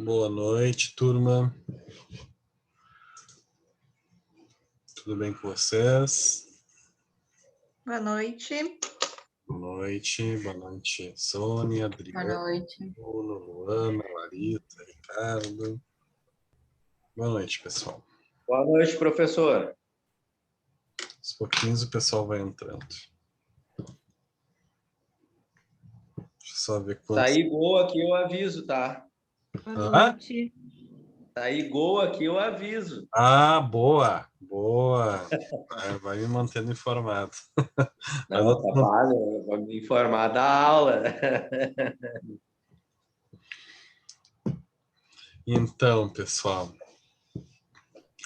Boa noite, turma. Tudo bem com vocês? Boa noite. Boa noite, Sônia, Adriana, Boa noite. Bruno, Luana, Larissa, Ricardo. Boa noite, pessoal. Boa noite, professor. Aos pouquinhos o pessoal vai entrando. Deixa eu só ver quantos... Sair gol aqui eu aviso, tá? Boa noite. Sair gol aqui eu aviso. Ah, boa. Vai me mantendo informado. Não, capaz, vou me informar da aula. Então, pessoal,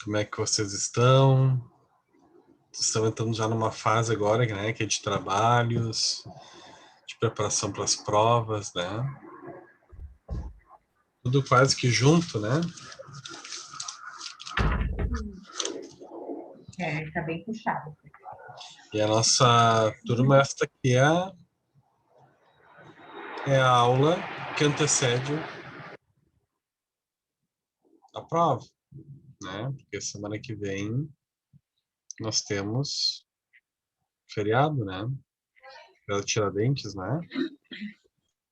como é que vocês estão? Estão entrando já numa fase agora, né, que é de trabalhos, de preparação para as provas, né? Tudo quase que junto, né? Tá bem puxado. E a nossa turma, esta aqui é a aula que antecede a prova, né? Porque semana que vem nós temos feriado, né? Pela Tiradentes, né?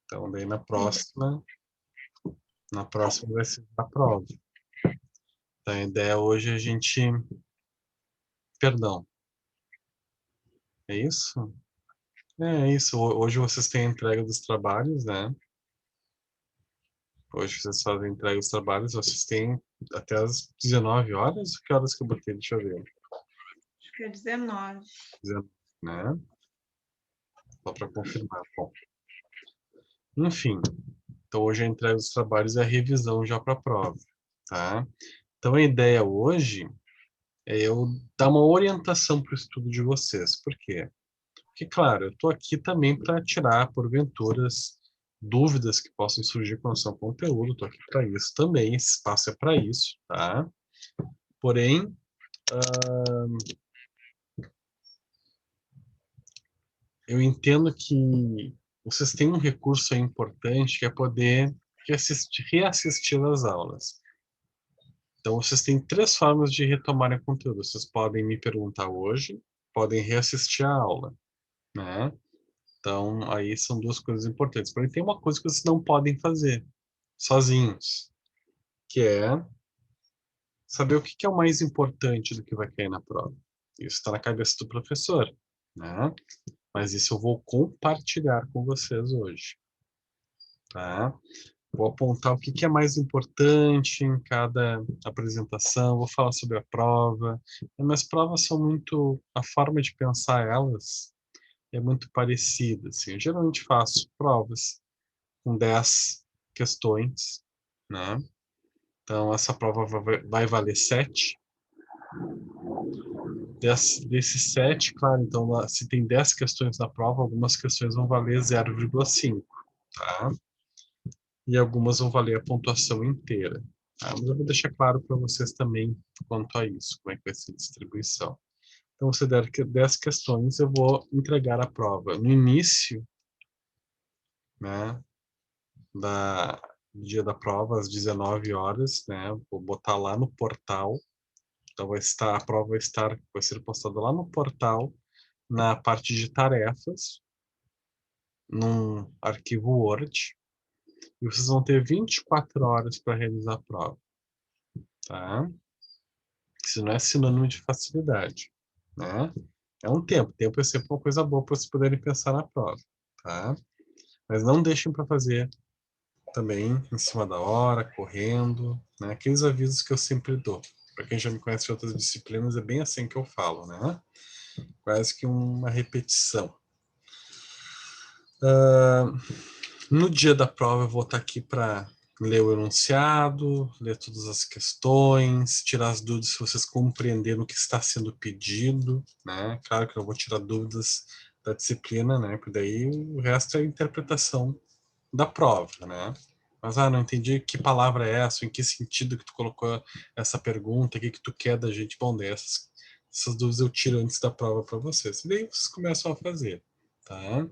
Então, daí na próxima vai ser a prova. Então, a ideia hoje é a gente... Perdão. É isso? É isso. Hoje vocês têm a entrega dos trabalhos, né? Hoje vocês fazem a entrega dos trabalhos, vocês têm até as 19 horas? Que horas que eu botei? Deixa eu ver. Acho que é 19. 19, né? Só para confirmar. Bom. Enfim, então hoje a entrega dos trabalhos é a revisão já para a prova, tá? Então a ideia hoje é eu dar uma orientação para o estudo de vocês. Por quê? Porque, claro, eu estou aqui também para tirar, porventura, dúvidas que possam surgir com relação ao conteúdo. Estou aqui para isso também, esse espaço é para isso, tá? Porém, eu entendo que vocês têm um recurso aí importante que é poder reassistir às aulas. Então, vocês têm 3 formas de retomarem o conteúdo. Vocês podem me perguntar hoje, podem reassistir a aula, né? Então, aí são 2 coisas importantes. Porém, tem uma coisa que vocês não podem fazer sozinhos, que é saber o que é o mais importante do que vai cair na prova. Isso está na cabeça do professor, né? Mas isso eu vou compartilhar com vocês hoje, tá? Vou apontar o que é mais importante em cada apresentação, vou falar sobre a prova. Minhas provas são muito... A forma de pensar elas é muito parecida, assim. Eu geralmente faço provas com 10 questões, né? Então, essa prova vai valer 7. Desses 7, claro, então, se tem 10 questões na prova, algumas questões vão valer 0,5, tá? E algumas vão valer a pontuação inteira. Tá? Mas eu vou deixar claro para vocês também quanto a isso, como é que vai ser a distribuição. Então, se der 10 questões, eu vou entregar a prova no início, né, do dia da prova, às 19 horas, né, vou botar lá no portal. Então, a prova vai ser postada lá no portal, na parte de tarefas, num arquivo Word, e vocês vão ter 24 horas para realizar a prova, tá? Isso não é sinônimo de facilidade, né? É um tempo. Tempo é sempre uma coisa boa para vocês poderem pensar na prova, tá? Mas não deixem para fazer também em cima da hora, correndo, né? Aqueles avisos que eu sempre dou. Para quem já me conhece de outras disciplinas, é bem assim que eu falo, né? Quase que uma repetição. No dia da prova, eu vou estar aqui para ler o enunciado, ler todas as questões, tirar as dúvidas se vocês compreenderam o que está sendo pedido, né? Claro que eu vou tirar dúvidas da disciplina, né? Porque daí o resto é a interpretação da prova, né? Mas, não entendi que palavra é essa, em que sentido que tu colocou essa pergunta, o que tu quer da gente? Bom, essas dúvidas eu tiro antes da prova para vocês. E daí vocês começam a fazer, tá?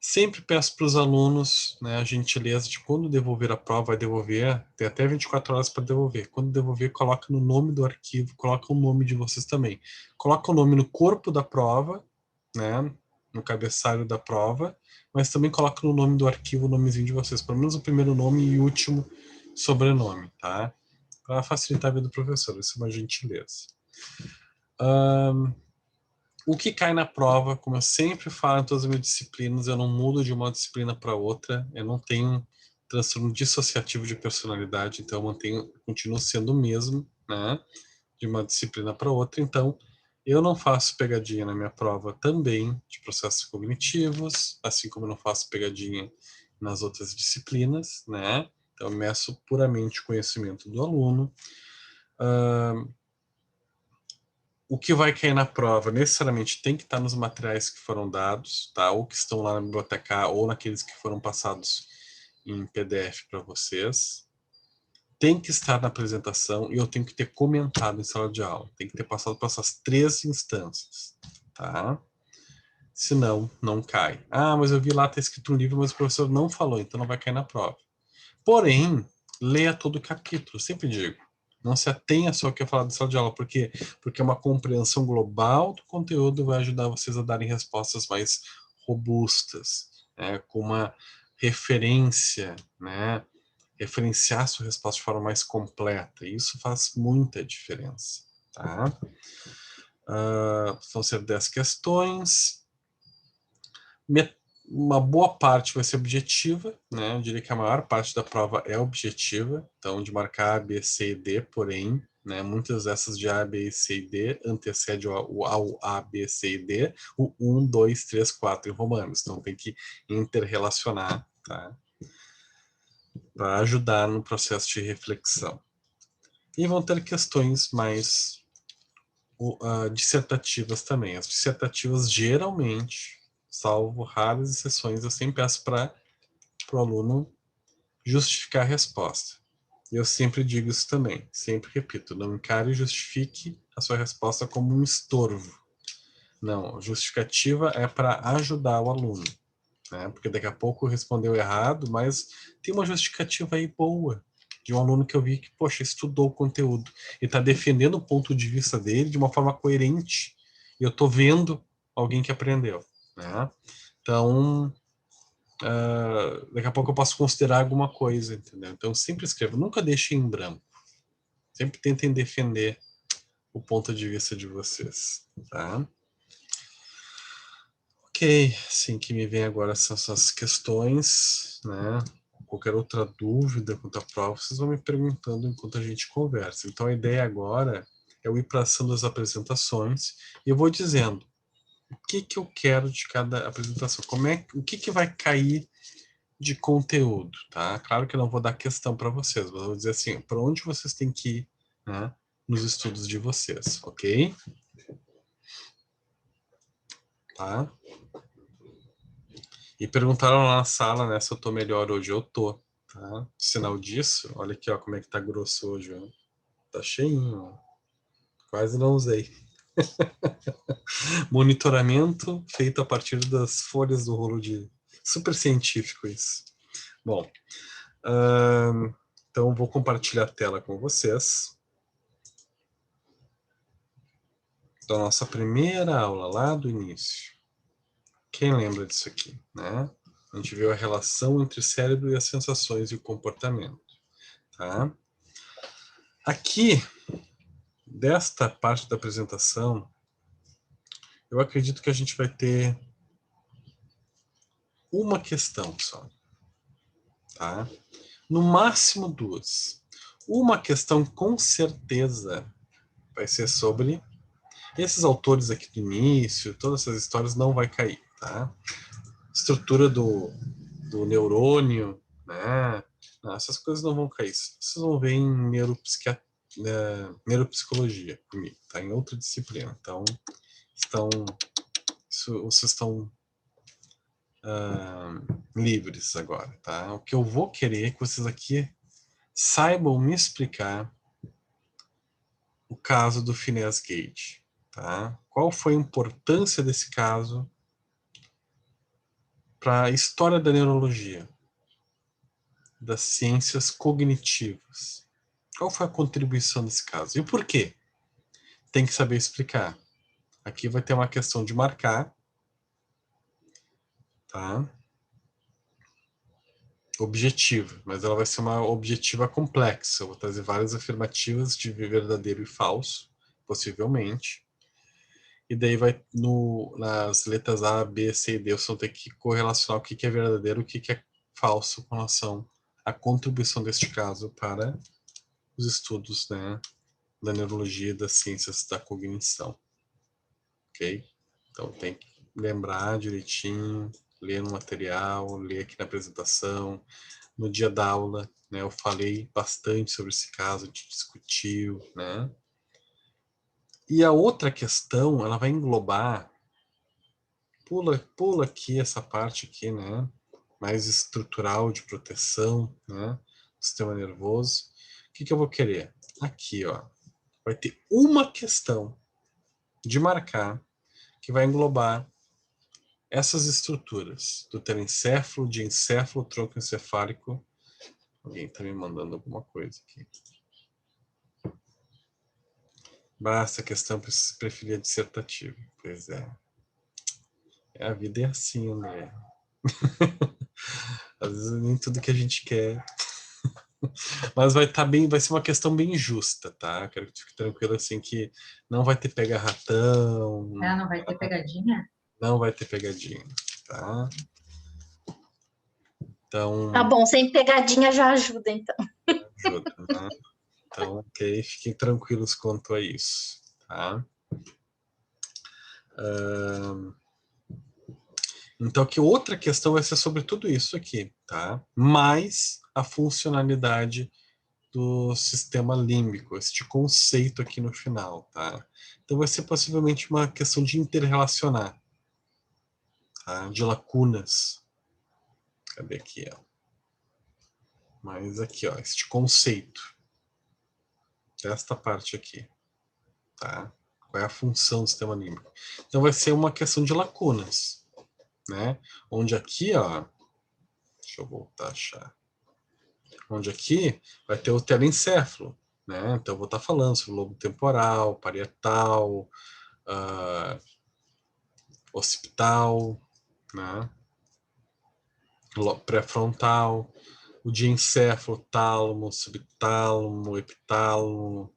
Sempre peço para os alunos, né, a gentileza de quando devolver a prova, vai devolver, tem até 24 horas para devolver. Quando devolver, coloca no nome do arquivo, coloca o nome de vocês também. Coloca o nome no corpo da prova, né, no cabeçalho da prova, mas também coloca no nome do arquivo o nomezinho de vocês, pelo menos o primeiro nome e o último sobrenome, tá? Para facilitar a vida do professor, isso é uma gentileza. O que cai na prova, como eu sempre falo em todas as minhas disciplinas, eu não mudo de uma disciplina para outra, eu não tenho transtorno dissociativo de personalidade, então eu mantenho, continuo sendo o mesmo, né, de uma disciplina para outra, então eu não faço pegadinha na minha prova também de processos cognitivos, assim como eu não faço pegadinha nas outras disciplinas, né, então eu meço puramente o conhecimento do aluno. O que vai cair na prova necessariamente tem que estar nos materiais que foram dados, tá? Ou que estão lá na biblioteca, ou naqueles que foram passados em PDF para vocês. Tem que estar na apresentação e eu tenho que ter comentado em sala de aula. Tem que ter passado por essas 3 instâncias, tá? Senão, não cai. Ah, mas eu vi lá, tá escrito um livro, mas o professor não falou, então não vai cair na prova. Porém, leia todo o capítulo, sempre digo. Não se atenha só ao que é falado em sala de aula, porque uma compreensão global do conteúdo vai ajudar vocês a darem respostas mais robustas, né, com uma referência, né, referenciar sua resposta de forma mais completa. E isso faz muita diferença, tá? Vão ser 10 questões. Uma boa parte vai ser objetiva, né? Eu diria que a maior parte da prova é objetiva, então de marcar A, B, C e D, porém, né, muitas dessas de A, B, C e D antecede ao A, B, C e D, o 1, 2, 3, 4 em romanos, então tem que interrelacionar, tá? Para ajudar no processo de reflexão. E vão ter questões mais dissertativas também. As dissertativas geralmente, salvo raras exceções, eu sempre peço para o aluno justificar a resposta. Eu sempre digo isso também, sempre repito, não encare e justifique a sua resposta como um estorvo. Não, justificativa é para ajudar o aluno, né? Porque daqui a pouco respondeu errado, mas tem uma justificativa aí boa, de um aluno que eu vi que, poxa, estudou o conteúdo e está defendendo o ponto de vista dele de uma forma coerente. E eu estou vendo alguém que aprendeu, né? Então, daqui a pouco eu posso considerar alguma coisa, entendeu? Então, sempre escrevo, nunca deixem em branco. Sempre tentem defender o ponto de vista de vocês, tá? Ok, assim que me vem agora são essas questões, né? Qualquer outra dúvida quanto à prova, vocês vão me perguntando enquanto a gente conversa. Então a ideia agora é eu ir passando as apresentações e eu vou dizendo o que eu quero de cada apresentação, o que vai cair de conteúdo, tá? Claro que eu não vou dar questão para vocês, mas eu vou dizer assim, para onde vocês têm que ir, né, nos estudos de vocês, ok? Tá? E perguntaram lá na sala, né, se eu tô melhor hoje. Eu tô, tá? Sinal disso, olha aqui, ó, como é que tá grosso hoje, ó. Tá cheinho, ó. Quase não usei. Monitoramento feito a partir das folhas do rolo de... Super científico isso. Bom, então vou compartilhar a tela com vocês. Da nossa primeira aula, lá do início. Quem lembra disso aqui, né? A gente viu a relação entre o cérebro e as sensações e o comportamento, tá? Aqui, desta parte da apresentação, eu acredito que a gente vai ter uma questão só, tá? No máximo 2. Uma questão com certeza vai ser sobre esses autores aqui do início, todas essas histórias não vai cair, tá? Estrutura do neurônio, né? Não, essas coisas não vão cair. Vocês vão ver em neuropsicologia comigo, tá? Em outra disciplina. Então, vocês estão livres agora, tá? O que eu vou querer é que vocês aqui saibam me explicar o caso do Phineas Gage, tá? Qual foi a importância desse caso para a história da neurologia, das ciências cognitivas. Qual foi a contribuição desse caso? E o porquê? Tem que saber explicar. Aqui vai ter uma questão de marcar, tá? Objetiva, mas ela vai ser uma objetiva complexa. Eu vou trazer várias afirmativas de verdadeiro e falso, possivelmente. E daí vai nas letras A, B, C e D, você vai ter que correlacionar o que é verdadeiro e o que é falso com relação à contribuição deste caso para os estudos, né, da neurologia e das ciências da cognição. Ok? Então tem que lembrar direitinho, ler no material, ler aqui na apresentação. No dia da aula, né, eu falei bastante sobre esse caso, a gente discutiu, né? E a outra questão, ela vai englobar, pula aqui essa parte aqui, né, mais estrutural de proteção, né, do sistema nervoso. O que eu vou querer? Aqui, ó, vai ter uma questão de marcar que vai englobar essas estruturas do telencéfalo, diencéfalo, tronco encefálico. Alguém está me mandando alguma coisa aqui. Basta, a questão preferia dissertativa. Pois é. A vida é assim, né? Às vezes nem tudo que a gente quer. Mas vai ser uma questão bem justa, tá? Quero que fique tranquilo assim que não vai ter pega-ratão. Não vai ter pegadinha? Não vai ter pegadinha, tá? Então. Tá bom, sem pegadinha já ajuda, então. Ajuda, né? Então, ok, fiquem tranquilos quanto a isso, tá? Então, que outra questão vai ser sobre tudo isso aqui, tá? Mais a funcionalidade do sistema límbico, este conceito aqui no final, tá? Então, vai ser possivelmente uma questão de interrelacionar, tá? De lacunas. Cadê aqui, ó? Mas aqui, ó, este conceito. Desta parte aqui, tá? Qual é a função do sistema límbico? Então, vai ser uma questão de lacunas, né? Onde aqui, ó, deixa eu voltar a achar. Onde aqui vai ter o telencéfalo, né? Então eu vou estar falando sobre o lobo temporal, parietal, occipital, né? Pré-frontal, o diencéfalo, tálamo, subtálamo, epitálamo,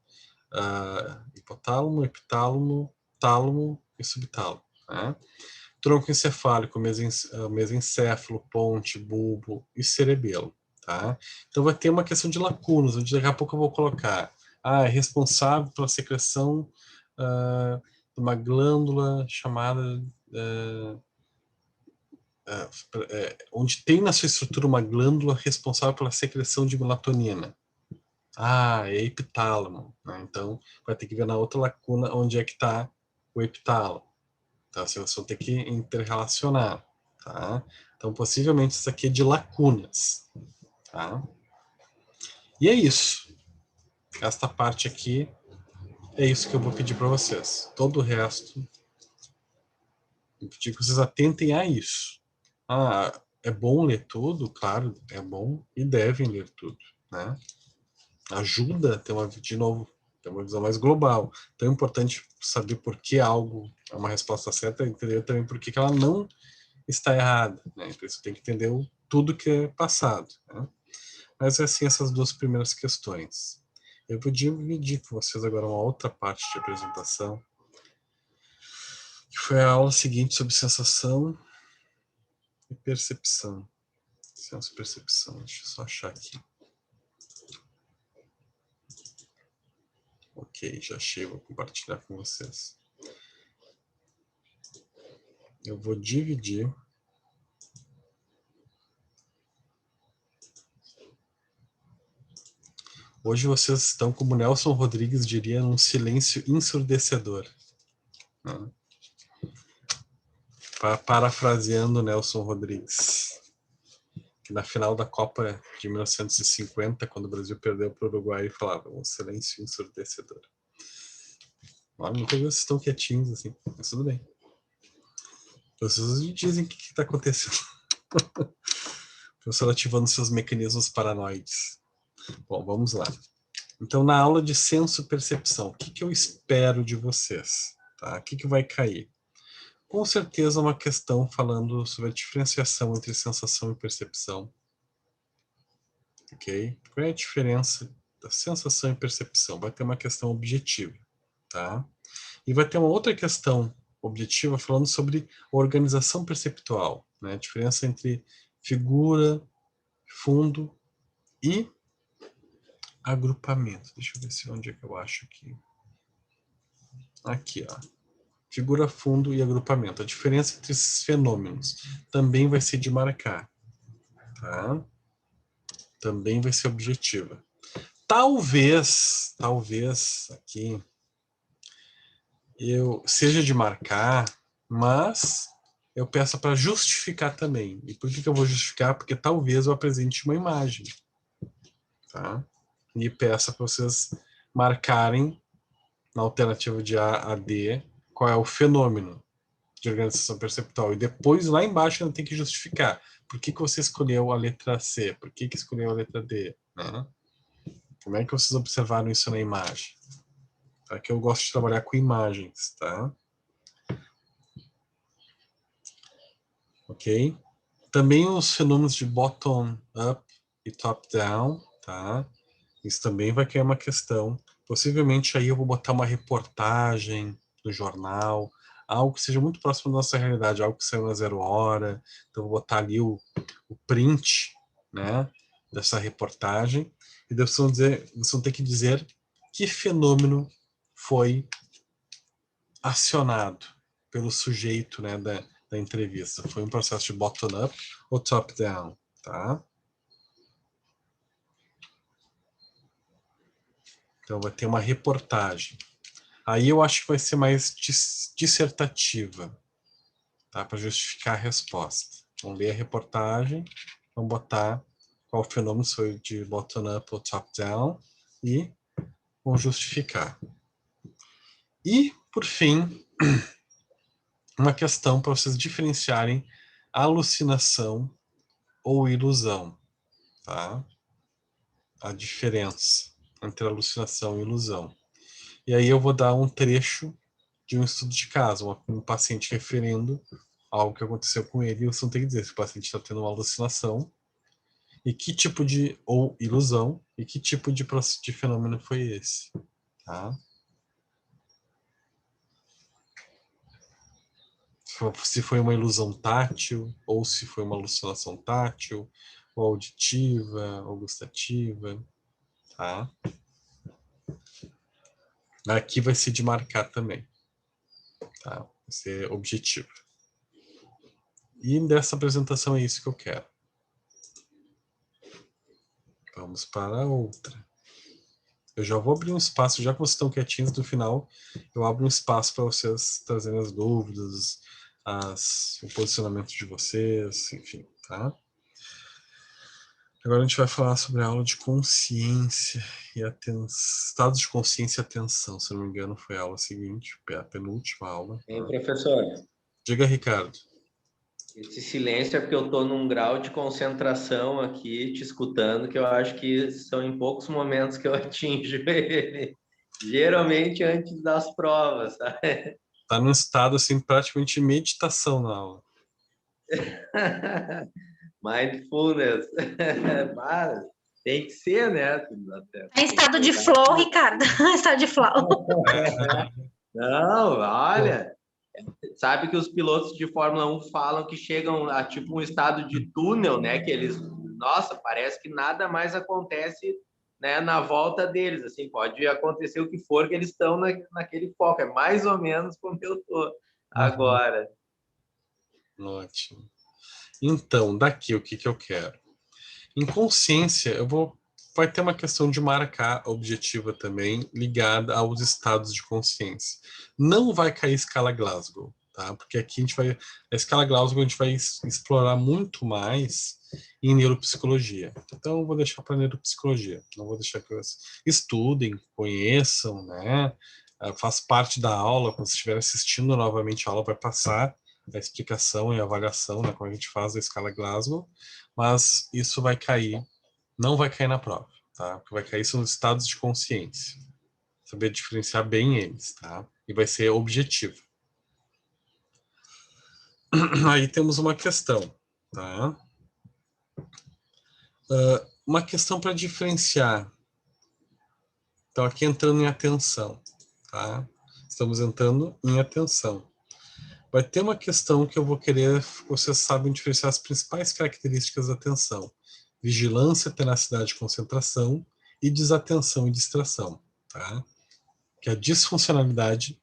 hipotálamo, epitálamo, tálamo e subtálamo, né? Tronco encefálico, mesencéfalo, ponte, bulbo e cerebelo. Tá? Então vai ter uma questão de lacunas, onde daqui a pouco eu vou colocar é responsável pela secreção de uma glândula chamada onde tem na sua estrutura uma glândula responsável pela secreção de melatonina. É epitálamo, né? Então vai ter que ver na outra lacuna onde é que está o epitálamo. Tá? Vocês vão ter que interrelacionar, tá? Então possivelmente isso aqui é de lacunas, tá? E é isso. Esta parte aqui é isso que eu vou pedir para vocês. Todo o resto, eu pedir que vocês atentem a isso. É bom ler tudo? Claro, é bom e devem ler tudo, né? Ajuda a ter de novo, ter uma visão mais global. Então é importante saber por que algo é uma resposta certa e entender também por que ela não está errada, né? Então você tem que entender tudo que é passado, né? Mas assim, essas duas primeiras questões. Eu vou dividir com vocês agora uma outra parte de apresentação, que foi a aula seguinte sobre sensação e percepção. Senso-percepção, deixa eu só achar aqui. Ok, já achei, vou compartilhar com vocês. Eu vou dividir. Hoje vocês estão, como Nelson Rodrigues diria, num silêncio ensurdecedor. Né? Parafraseando Nelson Rodrigues, que na final da Copa de 1950, quando o Brasil perdeu para o Uruguai, ele falava um silêncio ensurdecedor. Nunca vi vocês tão quietinhos assim, mas tudo bem. Vocês dizem o que está acontecendo. Professor ativando seus mecanismos paranoides. Bom, vamos lá. Então, na aula de senso-percepção, o que eu espero de vocês? Tá? O que vai cair? Com certeza uma questão falando sobre a diferenciação entre sensação e percepção. Ok? Qual é a diferença da sensação e percepção? Vai ter uma questão objetiva. Tá? E vai ter uma outra questão objetiva falando sobre organização perceptual. Né? A diferença entre figura, fundo e agrupamento. Deixa eu ver se onde é que eu acho aqui. Aqui, ó. Figura, fundo e agrupamento. A diferença entre esses fenômenos também vai ser de marcar. Tá? Também vai ser objetiva. Talvez aqui eu seja de marcar, mas eu peço para justificar também. E por que eu vou justificar? Porque talvez eu apresente uma imagem. Tá? E peça para vocês marcarem na alternativa de A a D qual é o fenômeno de organização perceptual. E depois, lá embaixo, ainda tem que justificar. Por que você escolheu a letra C? Por que escolheu a letra D? Né? Como é que vocês observaram isso na imagem? Tá? Que eu gosto de trabalhar com imagens, tá? Ok? Também os fenômenos de bottom-up e top-down, tá? Isso também vai cair uma questão. Possivelmente aí eu vou botar uma reportagem do jornal, algo que seja muito próximo da nossa realidade, algo que saiu na 0 hora. Então eu vou botar ali o print, né, dessa reportagem. E vocês vão ter que dizer que fenômeno foi acionado pelo sujeito, né, da entrevista. Foi um processo de bottom-up ou top-down, tá? Então vai ter uma reportagem. Aí eu acho que vai ser mais dissertativa, tá? Para justificar a resposta. Vamos ler a reportagem, vamos botar qual fenômeno foi de bottom-up ou top-down e vamos justificar. E, por fim, uma questão para vocês diferenciarem alucinação ou ilusão, tá? A diferença entre alucinação e ilusão. E aí eu vou dar um trecho de um estudo de caso, um paciente referindo algo que aconteceu com ele, e você não tem que dizer se o paciente está tendo uma alucinação e que tipo de, ou ilusão, e que tipo de fenômeno foi esse, tá? Se foi uma ilusão tátil, ou se foi uma alucinação tátil, ou auditiva, ou gustativa, tá? Aqui vai ser de marcar também, tá? Vai ser objetivo. E dessa apresentação é isso que eu quero. Vamos para a outra. Eu já vou abrir um espaço, já que vocês estão quietinhos no final, eu abro um espaço para vocês trazerem as dúvidas, o posicionamento de vocês, enfim, tá? Agora a gente vai falar sobre a aula de consciência e estados de consciência e atenção. Se não me engano, foi a aula seguinte, a penúltima aula. Hein, professor? Diga, Ricardo. Esse silêncio é porque eu estou num grau de concentração aqui, te escutando, que eu acho que são em poucos momentos que eu atinjo ele. Geralmente antes das provas, sabe? Tá num estado, assim, praticamente de meditação na aula. Mindfulness. Mas tem que ser, né? Em estado de flow, Ricardo. Estado de flow. Não, olha, sabe que os pilotos de Fórmula 1 falam que chegam a tipo um estado de túnel, né? Que eles, nossa, parece que nada mais acontece, né, na volta deles, assim, pode acontecer o que for que eles estão naquele foco, é mais ou menos como eu tô agora. Ótimo. Então, daqui o que eu quero? Em consciência, vai ter uma questão de marcar objetiva também, ligada aos estados de consciência. Não vai cair escala Glasgow, tá? Porque aqui a escala Glasgow a gente vai explorar muito mais em neuropsicologia. Então eu vou deixar para neuropsicologia, não vou deixar que vocês estudem, conheçam, né? Faz parte da aula, quando você estiver assistindo novamente a aula, vai passar a explicação e a avaliação, né, como a gente faz a escala Glasgow, mas isso vai cair, não vai cair na prova, tá? O que vai cair são os estados de consciência. Saber diferenciar bem eles, tá? E vai ser objetivo. Aí temos uma questão, tá? Uma questão para diferenciar. Então, aqui entrando em atenção, tá? Estamos entrando em atenção. Vai ter uma questão que eu vou querer, vocês sabem diferenciar as principais características da atenção. Vigilância, tenacidade e concentração, e desatenção e distração, tá? Que é a disfuncionalidade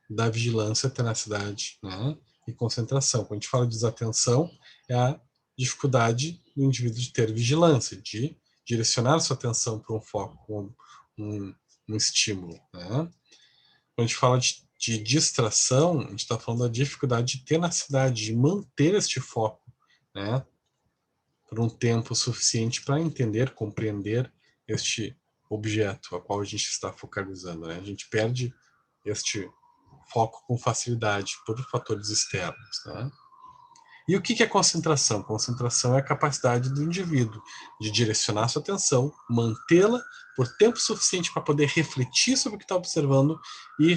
da vigilância, tenacidade, né, e concentração. Quando a gente fala de desatenção, é a dificuldade do indivíduo de ter vigilância, de direcionar sua atenção para um foco, um estímulo, né? Quando a gente fala de distração, a gente está falando da dificuldade de tenacidade, de manter este foco, né, por um tempo suficiente para entender, compreender este objeto a qual a gente está focalizando, né? A gente perde este foco com facilidade por fatores externos, né? E o que é concentração? Concentração é a capacidade do indivíduo de direcionar sua atenção, mantê-la por tempo suficiente para poder refletir sobre o que está observando e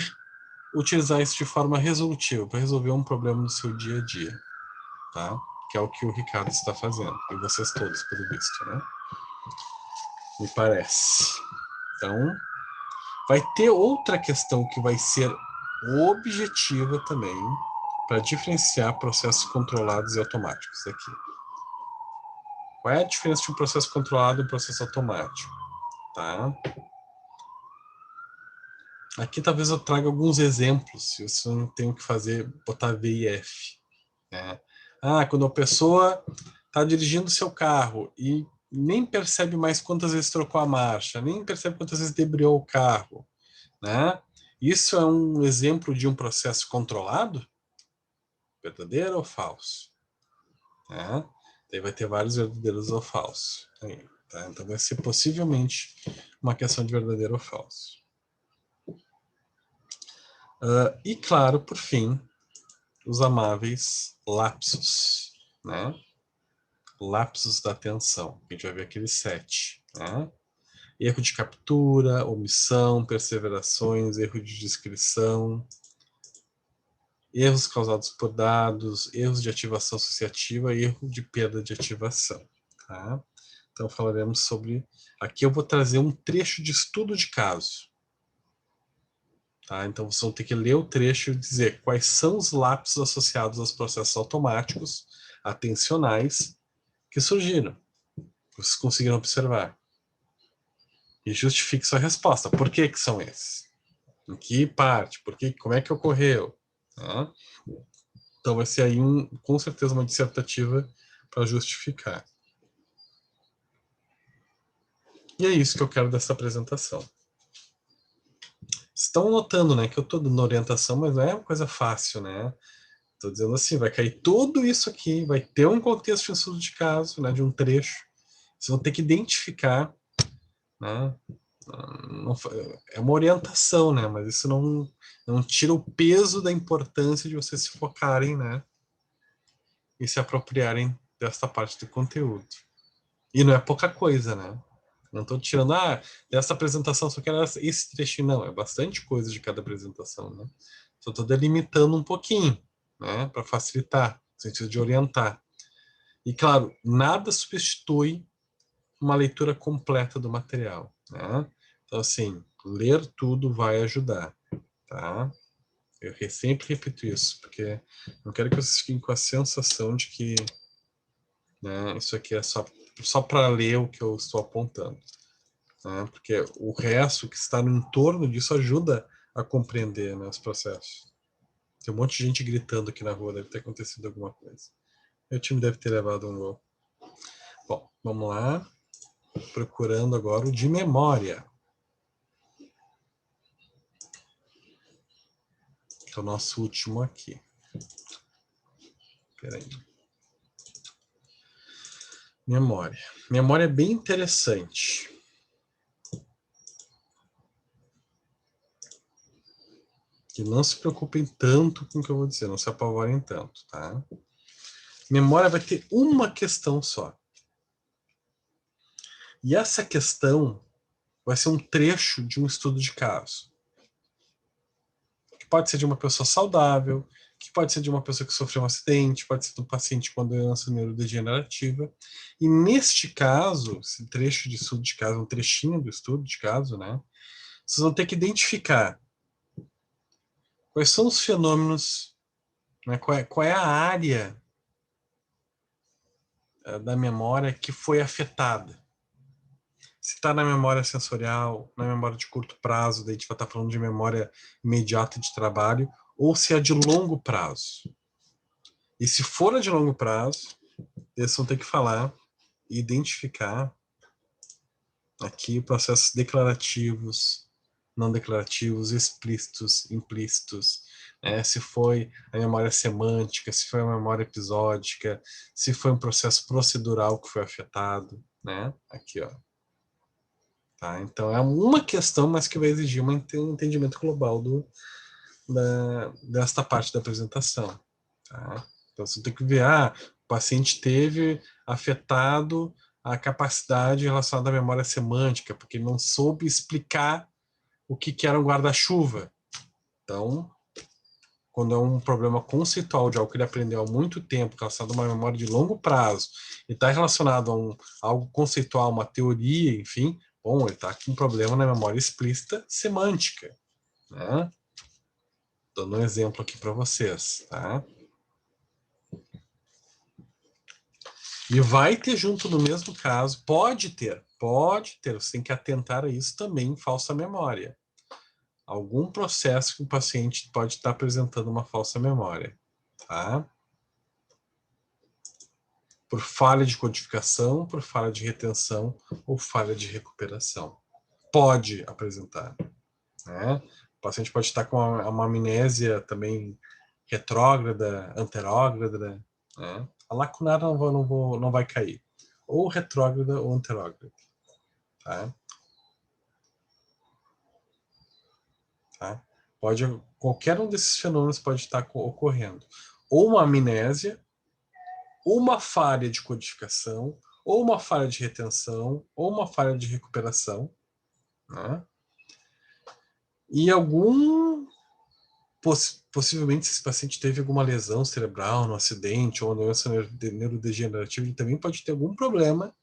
utilizar isso de forma resolutiva para resolver um problema no seu dia a dia, tá? Que é o que o Ricardo está fazendo, e vocês todos, pelo visto, né? Me parece. Então, vai ter outra questão que vai ser objetiva também, para diferenciar processos controlados e automáticos aqui. Qual é a diferença de um processo controlado e um processo automático? Tá? Aqui talvez eu traga alguns exemplos, se você não tem o que fazer, botar V e F. Né? Quando a pessoa está dirigindo seu carro e nem percebe mais quantas vezes trocou a marcha, nem percebe quantas vezes debriou o carro, né? Isso é um exemplo de um processo controlado? Verdadeiro ou falso? Né? Daí vai ter vários verdadeiros ou falsos. Aí, tá? Então vai ser possivelmente uma questão de verdadeiro ou falso. E claro, por fim, os amáveis lapsos, né? Lapsos da atenção. A gente vai ver aqueles 7, né? Erro de captura, omissão, perseverações, erro de descrição, erros causados por dados, erros de ativação associativa e erro de perda de ativação. Tá? Então falaremos sobre... Aqui eu vou trazer um trecho de estudo de caso. Tá? Então vocês vão ter que ler o trecho e dizer quais são os lapsos associados aos processos automáticos, atencionais, que surgiram. Vocês conseguiram observar. E justifique sua resposta. Por que que são esses? Em que parte? Como é que ocorreu? Tá? Então vai ser aí com certeza uma dissertativa para justificar. E é isso que eu quero dessa apresentação. Estão notando, né, que eu estou dando orientação, mas não é uma coisa fácil, né? Estou dizendo assim, vai cair tudo isso aqui, vai ter um contexto de estudo de caso, né, de um trecho. Vocês vão ter que identificar, né? Não, é uma orientação, né? Mas isso não tira o peso da importância de vocês se focarem, né? E se apropriarem desta parte do conteúdo. E não é pouca coisa, né? Não estou tirando, dessa apresentação só quero esse trechinho, não. É bastante coisa de cada apresentação, né? Só estou delimitando um pouquinho, né? Para facilitar, no sentido de orientar. E, claro, nada substitui uma leitura completa do material, né? Então, assim, ler tudo vai ajudar, tá? Eu sempre repito isso, porque não quero que vocês fiquem com a sensação de que, né, isso aqui é só para ler o que eu estou apontando. Né? Porque o resto que está no entorno disso ajuda a compreender, né, os processos. Tem um monte de gente gritando aqui na rua, deve ter acontecido alguma coisa. Meu time deve ter levado um gol. Bom, vamos lá. Procurando agora o de memória. Que é o nosso último aqui. Espera aí. Memória. Memória é bem interessante. Que não se preocupem tanto com o que eu vou dizer, não se apavorem tanto, tá? Memória vai ter uma questão só. E essa questão vai ser um trecho de um estudo de caso. Que pode ser de uma pessoa saudável, que pode ser de uma pessoa que sofreu um acidente, pode ser de um paciente com doença neurodegenerativa. E neste caso, esse trecho de estudo de caso, um trechinho do estudo de caso, né? Vocês vão ter que identificar quais são os fenômenos, né, qual é a área da memória que foi afetada. Se está na memória sensorial, na memória de curto prazo, daí a gente vai estar falando de memória imediata de trabalho, ou se é de longo prazo. E se for a de longo prazo, eles vão ter que falar e identificar aqui processos declarativos, não declarativos, explícitos, implícitos, se foi a memória semântica, se foi a memória episódica, se foi um processo procedural que foi afetado, né? Aqui, ó. Tá? Então é uma questão, mas que vai exigir um entendimento global desta parte da apresentação. Tá? Então você tem que ver, o paciente teve afetado a capacidade relacionada à memória semântica, porque ele não soube explicar o que era um guarda-chuva. Então, quando é um problema conceitual de algo que ele aprendeu há muito tempo, relacionado a uma memória de longo prazo, e está relacionado a algo conceitual, uma teoria, enfim, bom, ele está com um problema na memória explícita semântica. Né? Dando um exemplo aqui para vocês. Tá? E vai ter junto no mesmo caso, pode ter, você tem que atentar a isso também, falsa memória. Algum processo que o paciente pode estar apresentando uma falsa memória. Tá? Por falha de codificação, por falha de retenção ou falha de recuperação. Pode apresentar. Né? O paciente pode estar com uma amnésia também retrógrada, anterógrada. Né? A lacunada não vai cair. Ou retrógrada ou anterógrada. Tá? Tá? Qualquer um desses fenômenos pode estar ocorrendo. Ou uma amnésia, ou uma falha de codificação, ou uma falha de retenção, ou uma falha de recuperação. Né? E possivelmente, se esse paciente teve alguma lesão cerebral no acidente ou doença neurodegenerativa, ele também pode ter algum problema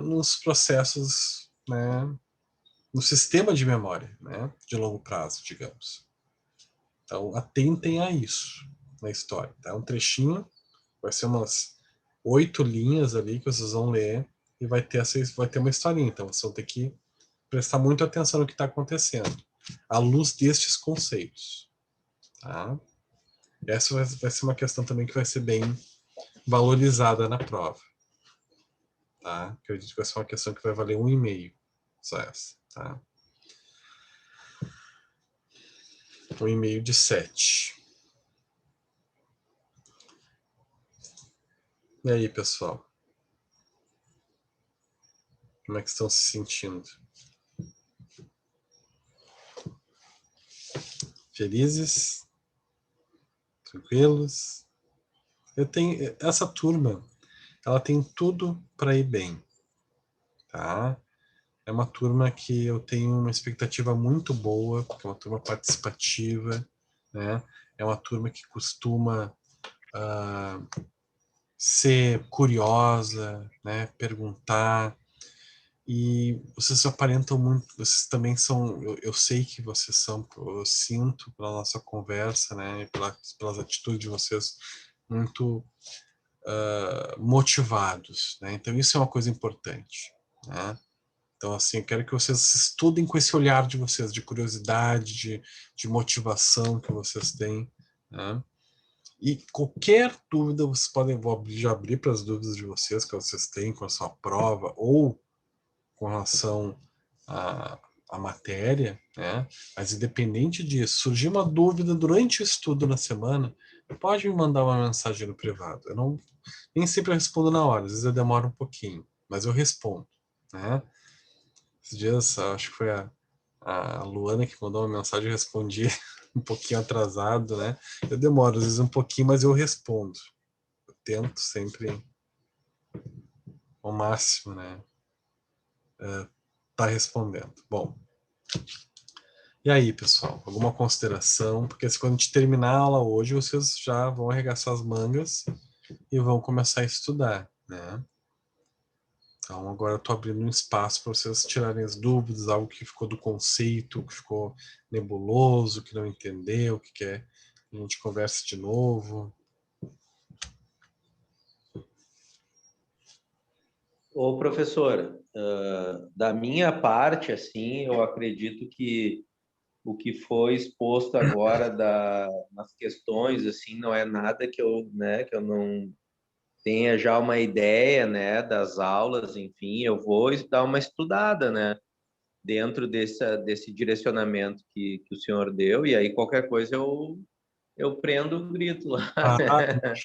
nos processos, né, no sistema de memória, né, de longo prazo, digamos. Então, atentem a isso na história. Tá? Um trechinho, vai ser umas 8 linhas ali que vocês vão ler e vai ter uma historinha. Então, vocês vão ter que prestar muita atenção no que está acontecendo, à luz destes conceitos. Tá? Essa vai ser uma questão também que vai ser bem valorizada na prova. Tá? Acredito que vai ser uma questão que vai valer 1,5. Só essa. Tá? 1,5 de 7. E aí, pessoal? Como é que estão se sentindo? Felizes? Tranquilos? Essa turma, ela tem tudo para ir bem. Tá? É uma turma que eu tenho uma expectativa muito boa, porque é uma turma participativa, né? É uma turma que costuma ser curiosa, né? Perguntar. E vocês aparentam muito, vocês também são, eu sei que vocês são, eu sinto pela nossa conversa, né? Pelas atitudes de vocês, muito motivados, né? Então isso é uma coisa importante, né? Então, assim, eu quero que vocês estudem com esse olhar de vocês, de curiosidade, de motivação que vocês têm, né? E qualquer dúvida, vocês podem já abrir para as dúvidas de vocês, que vocês têm com a sua prova, ou com relação à matéria, né? Mas independente disso, surgir uma dúvida durante o estudo na semana, pode me mandar uma mensagem no privado. Nem sempre eu respondo na hora, às vezes eu demoro um pouquinho, mas eu respondo, né? Esses dias, acho que foi a Luana que mandou uma mensagem, eu respondi um pouquinho atrasado, né? Eu demoro, às vezes, um pouquinho, mas eu respondo. Eu tento sempre ao máximo, né? Tá respondendo. Bom. E aí, pessoal? Alguma consideração? Porque se quando a gente terminar a aula hoje, vocês já vão arregaçar as mangas e vão começar a estudar, né? Então, agora eu estou abrindo um espaço para vocês tirarem as dúvidas, algo que ficou do conceito, que ficou nebuloso, que não entendeu, que quer que a gente converse de novo. Ô, professor, da minha parte, assim, eu acredito que o que foi exposto agora nas questões, assim, não é nada que que eu não tenha já uma ideia, né, das aulas, enfim, eu vou dar uma estudada, né, dentro desse direcionamento que o senhor deu, e aí qualquer coisa eu prendo o grito lá. Ah,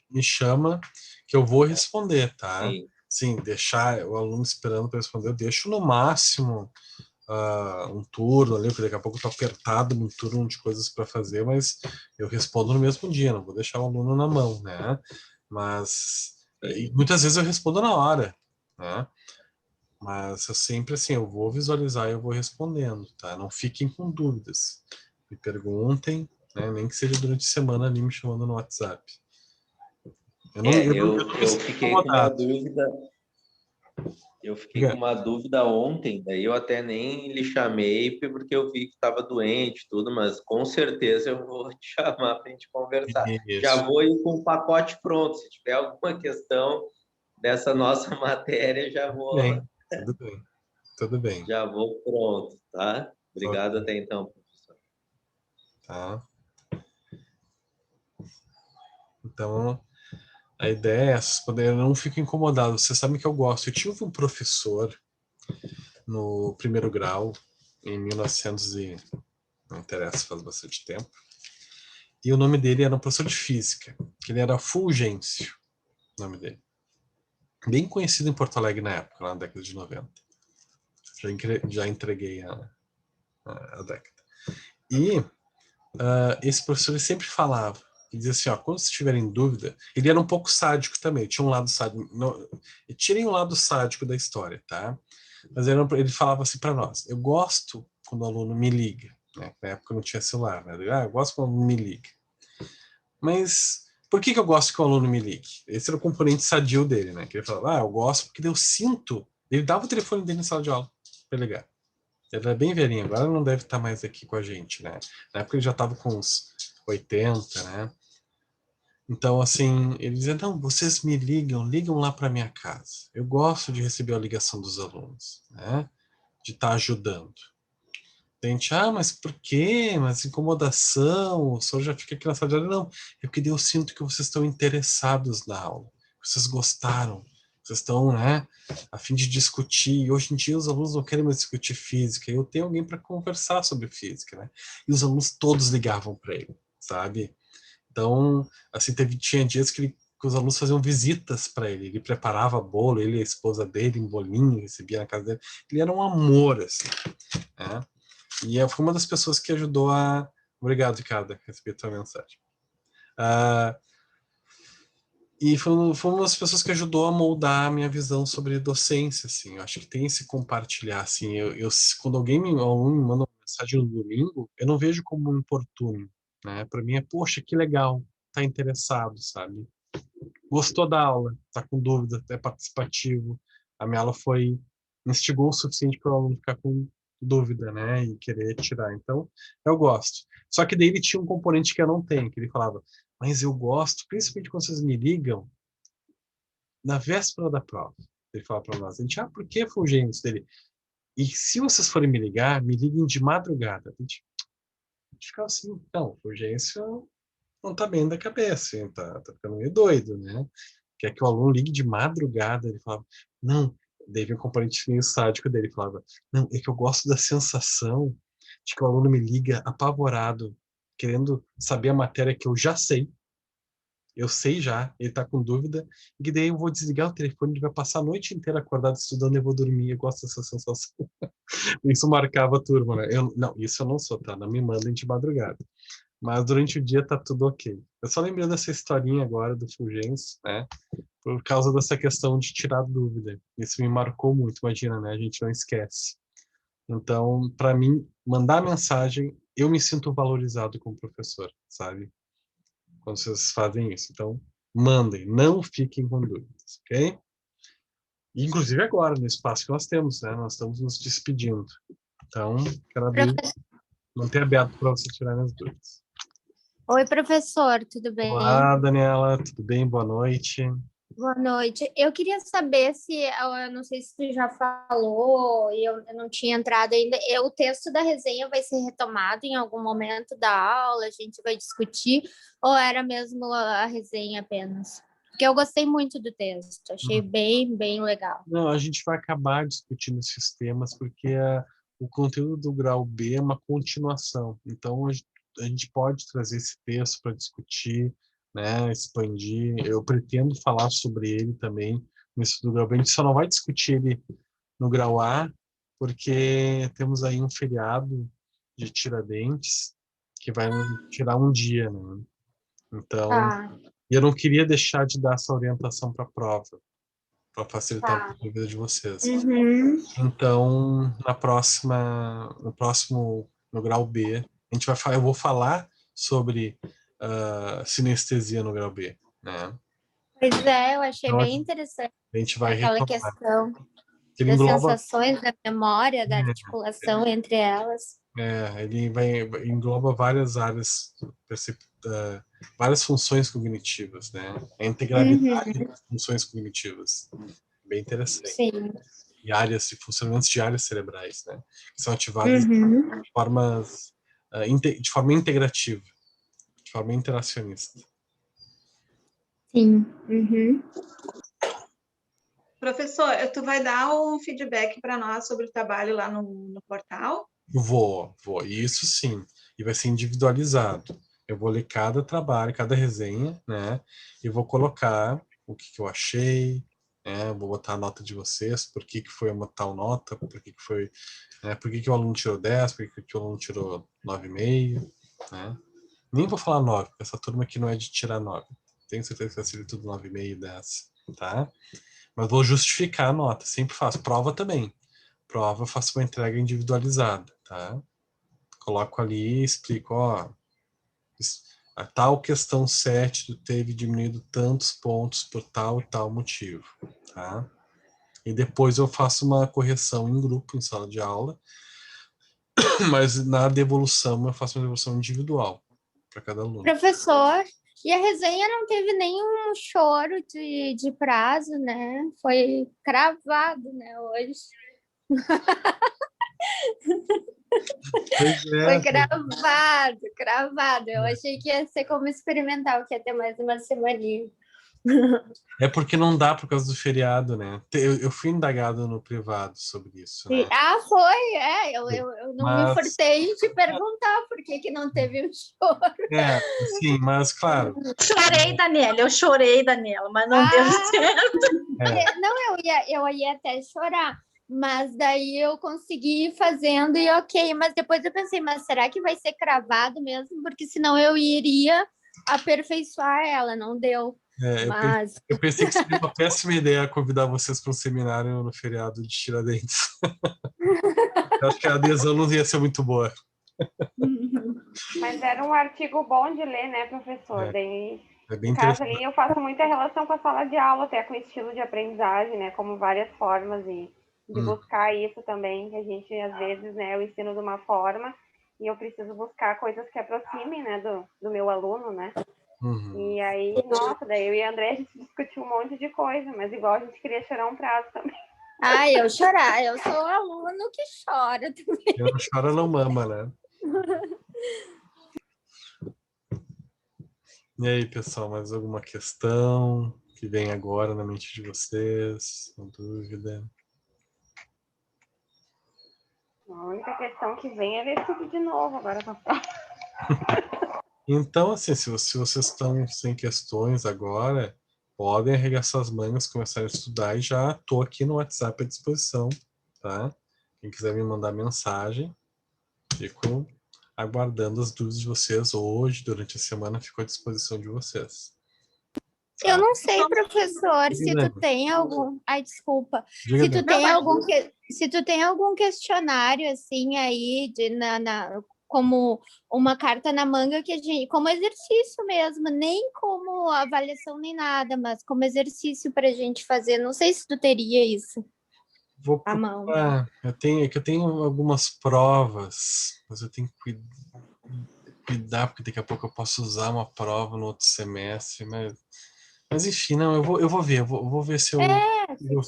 me chama que eu vou responder, tá? Sim. Sim, deixar o aluno esperando para responder, eu deixo no máximo um turno ali, porque daqui a pouco eu tô apertado num turno de coisas para fazer, mas eu respondo no mesmo dia, não vou deixar o aluno na mão, né? Mas e Sim. muitas vezes eu respondo na hora, né? Mas eu sempre assim, eu vou visualizar e eu vou respondendo, tá? Não fiquem com dúvidas. Me perguntem, né? Nem que seja durante a semana ali me chamando no WhatsApp. Eu não me Eu sinto fiquei com uma incomodado. dúvida. Eu fiquei com uma dúvida ontem, daí eu até nem lhe chamei porque eu vi que estava doente, tudo, mas com certeza eu vou te chamar para a gente conversar. Já Isso. vou ir com o pacote pronto. Se tiver alguma questão dessa nossa matéria, Bem, tudo bem. Tudo bem. já vou pronto, tá? Obrigado Ok, até então, professor. tá? Então, a ideia é essa, eu não fico incomodado. Você sabe que eu gosto. Eu tive um professor no primeiro grau, em 1900 e... não interessa, faz bastante tempo. E o nome dele era um professor de física, que ele era Fulgêncio, o nome dele. Bem conhecido em Porto Alegre na época, lá na década de 90. Já entreguei a década. E esse professor ele sempre falava, ele dizia assim, ó, quando vocês tiverem dúvida, ele era um pouco sádico também, tinha um lado sádico, não, tirei um lado sádico da história, tá? Mas ele falava assim para nós, eu gosto quando o aluno me liga, né? Na época não tinha celular, né? Eu gosto quando o aluno me liga. Mas por que eu gosto que o aluno me ligue? Esse era o componente sadio dele, né? Que ele falava, eu gosto porque eu sinto. Ele dava o telefone dele na sala de aula para ligar. Ele era bem velhinho, agora não deve estar mais aqui com a gente, né? Na época ele já estava com uns 80, né? Então, assim, ele dizia, não, vocês me ligam lá para minha casa. Eu gosto de receber a ligação dos alunos, né? De estar ajudando. Tem gente, mas por quê? Mas incomodação, o senhor já fica aqui na sala de aula. Não, é porque eu sinto que vocês estão interessados na aula, vocês gostaram, vocês estão, né, a fim de discutir. E hoje em dia os alunos não querem mais discutir física, eu tenho alguém para conversar sobre física, né? E os alunos todos ligavam para ele, sabe? Então, assim, tinha dias que os alunos faziam visitas para ele preparava bolo, ele e a esposa dele, um bolinho, recebia na casa dele. Ele era um amor, assim, né? E foi uma das pessoas que ajudou a... Obrigado, Ricardo, recebi a tua mensagem. E foi uma das pessoas que ajudou a moldar a minha visão sobre docência, assim. Eu acho que tem esse compartilhar, assim. Quando alguém me manda uma mensagem no domingo, eu não vejo como um importuno, né? Para mim é, poxa, que legal, tá interessado, sabe? Gostou da aula, tá com dúvida, é participativo. A minha aula instigou o suficiente para o aluno ficar com dúvida, né, e querer tirar. Então, eu gosto. Só que daí ele tinha um componente que eu não tenho, que ele falava, mas eu gosto, principalmente quando vocês me ligam na véspera da prova. Ele falava para nós, a gente, por que Fulgêncio dele? E se vocês forem me ligar, me liguem de madrugada. A gente ficava assim, então, Fulgêncio não tá bem da cabeça, hein? Tá ficando meio doido, né? Quer que o aluno ligue de madrugada, ele falava, não, daí vem um componente meio sádico dele, falava, não, é que eu gosto da sensação de que o aluno me liga apavorado, querendo saber a matéria que eu já sei, Eu sei já, ele tá com dúvida, e daí eu vou desligar o telefone, ele vai passar a noite inteira acordado estudando e eu vou dormir. Eu gosto dessa sensação. Isso marcava a turma, né? Não, isso eu não sou, tá? Não me mandem de madrugada. Mas durante o dia tá tudo ok. Eu só lembrei dessa historinha agora do Fulgêncio, né? Por causa dessa questão de tirar dúvida. Isso me marcou muito, imagina, né? A gente não esquece. Então, para mim, mandar mensagem, eu me sinto valorizado como professor, sabe? Quando vocês fazem isso. Então, mandem, não fiquem com dúvidas, ok? Inclusive agora, no espaço que nós temos, né? Nós estamos nos despedindo. Então, quero abrir, manter aberto para você tirar as dúvidas. Oi, professor, tudo bem? Olá, Daniela, tudo bem? Boa noite. Boa noite. Eu queria saber se, eu não sei se tu já falou, e eu não tinha entrado ainda, o texto da resenha vai ser retomado em algum momento da aula, a gente vai discutir, ou era mesmo a resenha apenas? Porque eu gostei muito do texto, achei bem legal. Não, a gente vai acabar discutindo esses temas porque o conteúdo do grau B é uma continuação. Então, a gente pode trazer esse texto para discutir, né, expandir. Eu pretendo falar sobre ele também no estudo do grau B. A gente só não vai discutir ele no grau A, porque temos aí um feriado de Tiradentes que vai tirar um dia, né? Então, Tá, eu não queria deixar de dar essa orientação para a prova, para facilitar um tá. pouco a vida de vocês. Uhum. Então, no grau B, eu vou falar sobre sinestesia no grau B, né? Pois é, eu achei Então, bem interessante a gente vai aquela retomar. questão Ele das engloba, sensações, da memória, da articulação entre elas. engloba várias áreas, várias funções cognitivas, né? A integralidade Uhum, das funções cognitivas. Bem interessante. sim. E áreas e funcionamentos de áreas cerebrais, né? Que são ativadas Uhum, de forma integrativa, de forma interacionista. sim. Uhum. Professor, tu vai dar um feedback para nós sobre o trabalho lá no portal? Vou, isso sim. E vai ser individualizado. Eu vou ler cada trabalho, cada resenha, né? E vou colocar o que eu achei, né? Vou botar a nota de vocês, por que foi uma tal nota, por que foi, né? Por que o aluno tirou 10, por que o aluno tirou 9,5, né? Nem vou falar 9, porque essa turma aqui não é de tirar 9. Tenho certeza que vai ser tudo 9,5 e 10, tá? Mas vou justificar a nota, sempre faço. Prova também. Prova, eu faço uma entrega individualizada, tá? Coloco ali e explico, ó, a tal questão 7 tu teve diminuído tantos pontos por tal e tal motivo, tá? E depois eu faço uma correção em grupo, em sala de aula, mas na devolução eu faço uma devolução individual para cada aluno. Professor, e a resenha não teve nenhum choro de prazo, né? Foi cravado, né, hoje. Pois Foi é, cravado, cravado. Eu achei que ia ser como experimental, que ia ter mais uma semaninha. é porque não dá por causa do feriado, né? Eu fui indagado no privado sobre isso, né? Ah, foi, eu não me Mas, furtei em te perguntar por que não teve um choro. sim, mas claro, Chorei, Daniela. Eu chorei, Daniela, mas não deu Ah, certo. não, eu ia até chorar, mas daí eu consegui ir fazendo e ok, mas depois eu pensei, mas será que vai ser cravado mesmo? Porque senão eu iria aperfeiçoar ela, não deu. Mas eu pensei que seria uma péssima ideia convidar vocês para um seminário no feriado de Tiradentes. Eu acho que a adesão não ia ser muito boa. Mas era um artigo bom de ler, né, professor? Daí, É bem em casa interessante. ali, eu faço muita relação com a sala de aula, até com o estilo de aprendizagem, né, como várias formas de buscar isso também, que a gente, às vezes, né, eu ensino de uma forma e eu preciso buscar coisas que aproximem, né, do meu aluno, né? Uhum. E aí, nossa, daí eu e a André, a gente discutiu um monte de coisa, mas igual a gente queria chorar um prazo também. eu chorar, eu sou aluno que chora também. Quem não chora não mama, né? E aí, pessoal, mais alguma questão que vem agora na mente de vocês? Uma dúvida? A única questão que vem é ver tudo de novo agora pra prova. Então, assim, se vocês estão sem questões agora, podem arregaçar as mangas, começar a estudar e já estou aqui no WhatsApp à disposição, tá? Quem quiser me mandar mensagem, fico aguardando as dúvidas de vocês hoje, durante a semana, fico à disposição de vocês. Eu Tá? não sei, professor, se tu Guilherme, tem algum. Ai, desculpa. diga, Se tu Dani. tem algum se tu tem algum questionário assim aí como uma carta na manga que a gente, como exercício mesmo, nem como avaliação nem nada, mas como exercício para a gente fazer. Não sei se tu teria isso Vou à mão. procurar. É que eu tenho algumas provas, mas eu tenho que cuidar, porque daqui a pouco eu posso usar uma prova no outro semestre, mas enfim, não, eu vou ver, eu vou ver se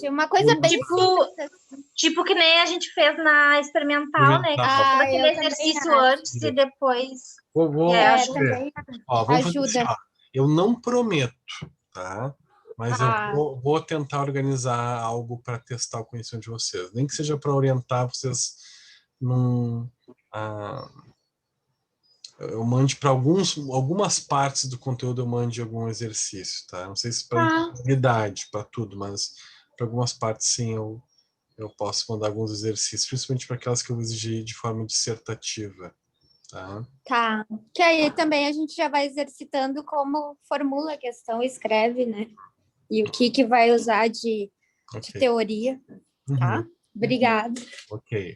Uma coisa bem simples. Tipo que nem a gente fez na experimental, né? Que experimental. todo aquele Eu também exercício acho. antes e depois. Vou Ajuda. ver. Também Ó, vamos fazer assim, ajuda. ó. Eu não prometo, tá? Mas eu Ah, vou tentar organizar algo para testar o conhecimento de vocês. Nem que seja para orientar vocês num. ah, eu mande para algumas partes do conteúdo, eu mande algum exercício, tá? Não sei se para integridade, para tudo, mas para algumas partes sim eu posso mandar alguns exercícios, principalmente para aquelas que eu exigi de forma dissertativa, tá? tá. Que aí também a gente já vai exercitando como formula a questão, escreve, né? E o que vai usar de Ok. teoria, tá? Uhum. Obrigada. Ok.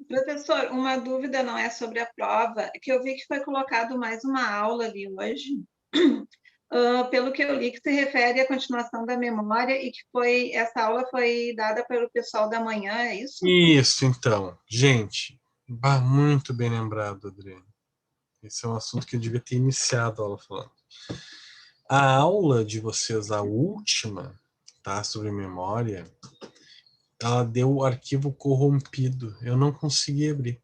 Professor, uma dúvida não é sobre a prova, é que eu vi que foi colocado mais uma aula ali hoje. Pelo que eu li, que se refere à continuação da memória e que essa aula foi dada pelo pessoal da manhã, é isso? Isso, então. Gente, muito bem lembrado, Adriane. Esse é um assunto que eu devia ter iniciado a aula falando. A aula de vocês, a última, tá, sobre memória, ela deu o arquivo corrompido. Eu não consegui abrir.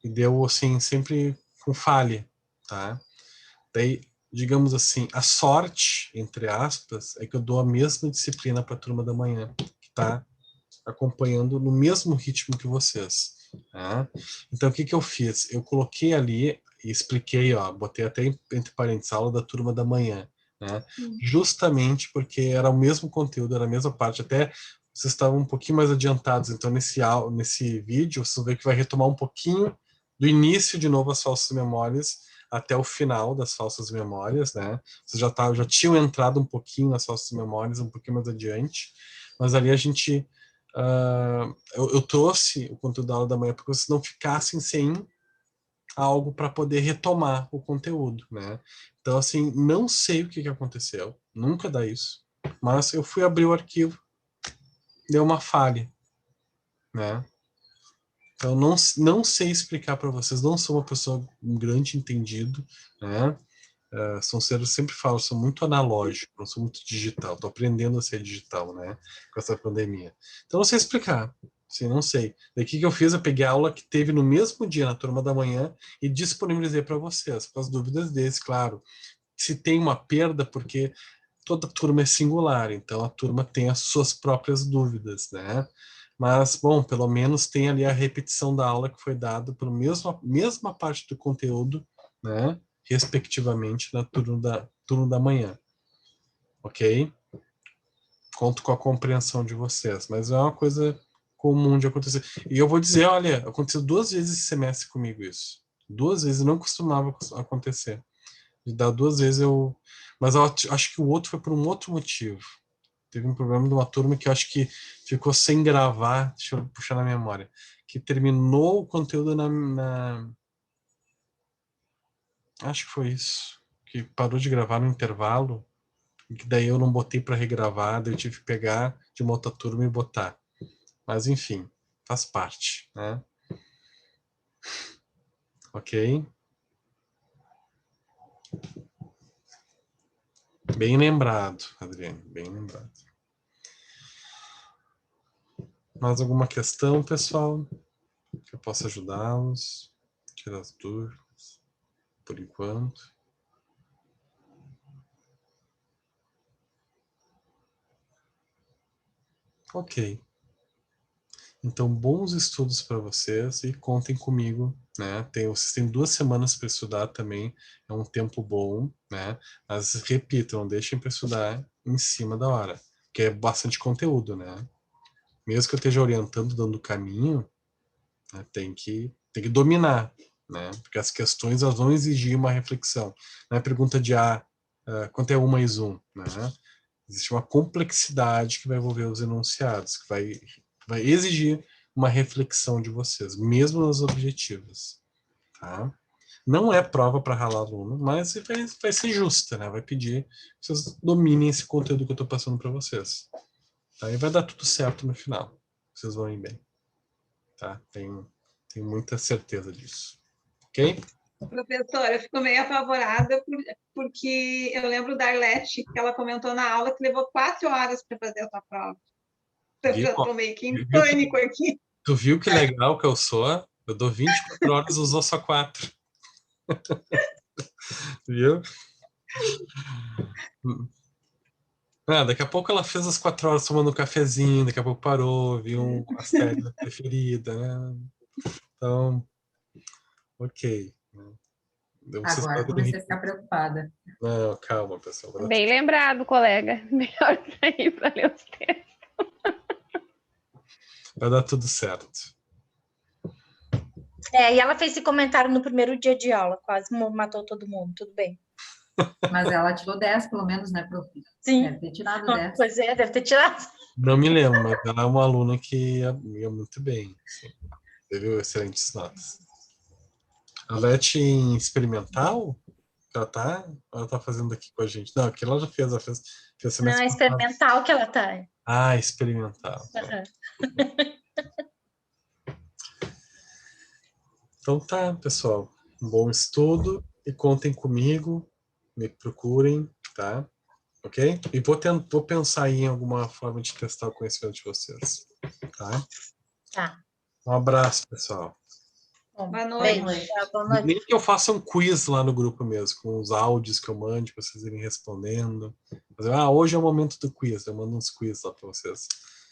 E deu, assim, sempre com falha, tá? Daí, digamos assim, a sorte, entre aspas, é que eu dou a mesma disciplina para a turma da manhã, que tá acompanhando no mesmo ritmo que vocês. Tá? Então, o que que eu fiz? Eu coloquei ali e expliquei, ó, botei até entre parênteses, aula da turma da manhã, né? Justamente porque era o mesmo conteúdo, era a mesma parte, até vocês estavam um pouquinho mais adiantados, então nesse vídeo vocês vão ver que vai retomar um pouquinho do início de novo as falsas memórias até o final das falsas memórias, né? Vocês já tinham entrado um pouquinho nas falsas memórias, um pouquinho mais adiante, mas ali a gente eu trouxe o conteúdo da aula da manhã para que vocês não ficassem sem algo para poder retomar o conteúdo, né? Então, assim, não sei o que aconteceu, nunca dá isso, mas eu fui abrir o arquivo, deu uma falha, né? Então, não sei explicar para vocês, não sou uma pessoa, um grande entendido, né? Sempre falo, sou muito analógico, não sou muito digital, estou aprendendo a ser digital, né? Com essa pandemia. Então, não sei explicar, assim, não sei. Daí, o que eu fiz? Eu peguei a aula que teve no mesmo dia, na turma da manhã, e disponibilizei para vocês, com as dúvidas deles, claro. Se tem uma perda, porque toda turma é singular, então a turma tem as suas próprias dúvidas, né? Mas, bom, pelo menos tem ali a repetição da aula que foi dada pela mesma parte do conteúdo, né? Respectivamente, na turno da manhã. Ok? Conto com a compreensão de vocês, mas é uma coisa comum de acontecer. E eu vou dizer, olha, aconteceu 2 vezes esse semestre comigo isso. 2 vezes, não costumava acontecer. E da 2 vezes eu... Mas eu acho que o outro foi por um outro motivo. Teve um problema de uma turma que eu acho que ficou sem gravar, deixa eu puxar na memória, que terminou o conteúdo acho que foi isso, que parou de gravar no intervalo, e que daí eu não botei para regravar, daí eu tive que pegar de uma outra turma e botar. Mas enfim, faz parte, né? Ok? Bem lembrado, Adriane, bem lembrado. Mais alguma questão, pessoal? Que eu possa ajudá-los? Tirar as dúvidas? Por enquanto. Ok. Então, bons estudos para vocês e contem comigo, né? Vocês têm 2 semanas para estudar também, é um tempo bom, né? Mas repito, não deixem para estudar em cima da hora, porque é bastante conteúdo, né? Mesmo que eu esteja orientando, dando o caminho, né? Tem que dominar, né? Porque as questões elas vão exigir uma reflexão. Não é pergunta de quanto é 1 mais 1, né? Existe uma complexidade que vai envolver os enunciados, que vai exigir uma reflexão de vocês, mesmo nos objetivos, tá? Não é prova para ralar aluno, mas vai ser justa, né? Vai pedir que vocês dominem esse conteúdo que eu estou passando para vocês, tá? E vai dar tudo certo no final. Vocês vão ir bem, tá? Tenho muita certeza disso, ok? Professora, eu fico meio apavorada porque eu lembro da Arlete, que ela comentou na aula que levou 4 horas para fazer a sua prova. Eu estou meio que em pânico aqui. Tu viu que legal que eu sou? Eu dou 24 horas, usou só 4. Viu? Daqui a pouco ela fez as 4 horas tomando um cafezinho, daqui a pouco parou, viu a série preferida, né? Então, ok. Agora comecei a ficar preocupada. Não, calma, pessoal. Bem lembrado, colega. Melhor sair para ler os textos. Vai dar tudo certo. E ela fez esse comentário no primeiro dia de aula, quase matou todo mundo, tudo bem. Mas ela tirou 10, pelo menos, né, prof? Sim. Deve ter tirado 10. Pois é, deve ter tirado. Não me lembro, mas ela é uma aluna que ia muito bem. Assim. Teve excelentes notas. A Leti em experimental, ela tá fazendo aqui com a gente. Não, aquilo ela já fez, fez Não, é experimental que ela tá. Experimental. Então tá, pessoal. Um bom estudo e contem comigo, me procurem, tá? Ok? E vou pensar em alguma forma de testar o conhecimento de vocês, tá? Tá. Um abraço, pessoal. Boa noite. Boa noite. Nem que eu faça um quiz lá no grupo mesmo, com os áudios que eu mande, pra vocês irem respondendo. Hoje é o momento do quiz, eu mando uns quiz lá pra vocês.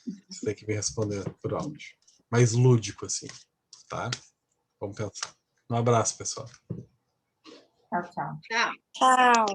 Vocês têm que me responder por áudio. Mais lúdico, assim, tá? Vamos pensar. Um abraço, pessoal. Tchau, tchau. Tchau. Tchau.